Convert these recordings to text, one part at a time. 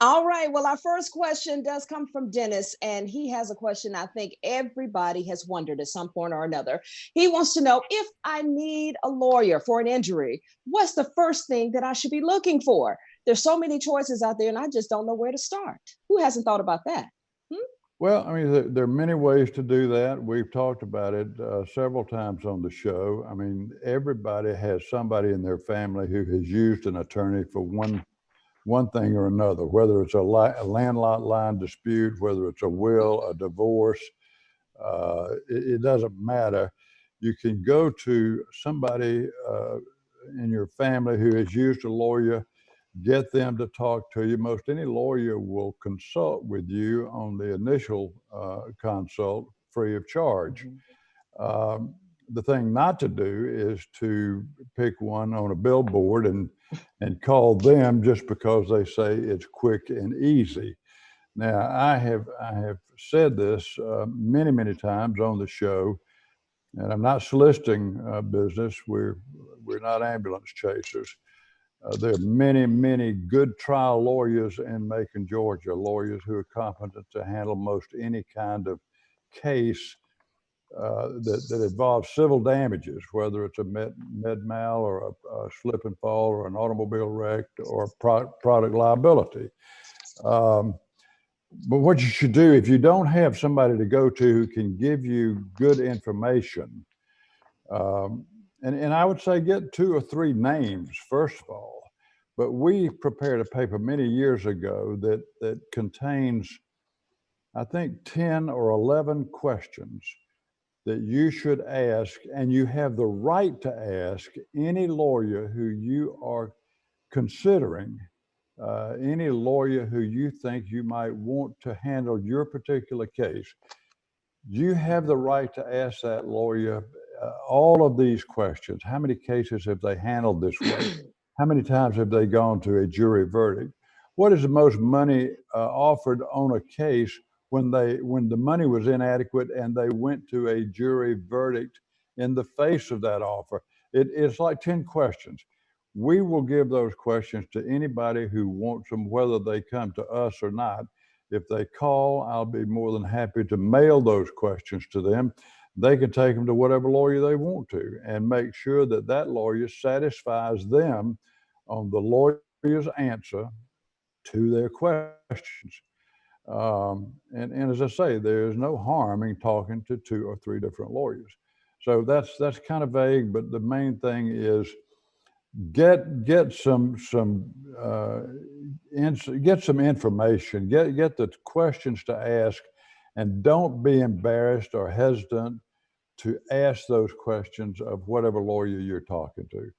All right. Well, our first question does come from Dennis, and he has a question I think everybody has wondered at some point or another. He wants to know, if I need a lawyer for an injury, what's the first thing that I should be looking for? There's so many choices out there, and I just don't know where to start. Who hasn't thought about that? Well, I mean, there are many ways to do that. We've talked about it several times on the show. I mean, everybody has somebody in their family who has used an attorney for one thing or another, whether it's a land lot line dispute, whether it's a will, a divorce, it doesn't matter. You can go to somebody in your family who has used a lawyer, get them to talk to you. Most any lawyer will consult with you on the initial consult free of charge. The thing not to do is to pick one on a billboard and call them just because they say it's quick and easy. Now, I have said this many times on the show, and I'm not soliciting business. We're not ambulance chasers. There are many good trial lawyers in Macon, Georgia, lawyers who are competent to handle most any kind of case that involves civil damages, whether it's a med mal or a slip and fall or an automobile wreck or product liability. But what you should do, if you don't have somebody to go to who can give you good information, and I would say get 2 or 3 names, first of all. But we prepared a paper many years ago that contains, I think, 10 or 11 questions that you should ask, and you have the right to ask any lawyer who you are considering, any lawyer who you think you might want to handle your particular case. You have the right to ask that lawyer all of these questions. How many cases have they handled this way? How many times have they gone to a jury verdict? What is the most money offered on a case when the money was inadequate and they went to a jury verdict in the face of that offer? It's like 10 questions. We will give those questions to anybody who wants them, whether they come to us or not. If they call, I'll be more than happy to mail those questions to them. They can take them to whatever lawyer they want to and make sure that that lawyer satisfies them on the lawyer's answer to their questions. And as I say, there's no harm in talking to 2 or 3 different lawyers. So that's kind of vague, but the main thing is get some information, get the questions to ask, and don't be embarrassed or hesitant to ask those questions of whatever lawyer you're talking to.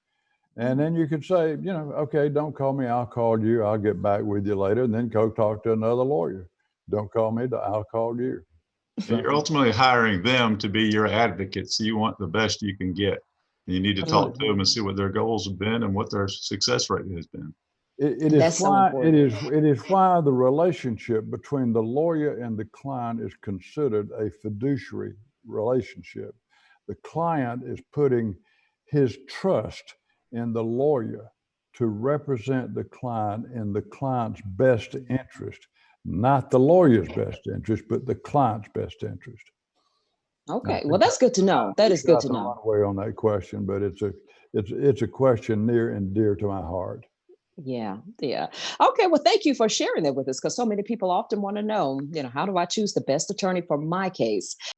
And then you could say, okay, don't call me, I'll call you, I'll get back with you later, and then go talk to another lawyer. Don't call me, I'll call you. So you're ultimately hiring them to be your advocate, so you want the best you can get. You need to talk to them and see what their goals have been and what their success rate has been. It is why the relationship between the lawyer and the client is considered a fiduciary relationship. The client is putting his trust in the lawyer to represent the client in the client's best interest, not the lawyer's best interest, but the client's best interest. Okay, well, that's good to know. That is good to know. Not way on that question, but it's a question near and dear to my heart. Yeah. Okay, well, thank you for sharing that with us, because so many people often want to know, how do I choose the best attorney for my case?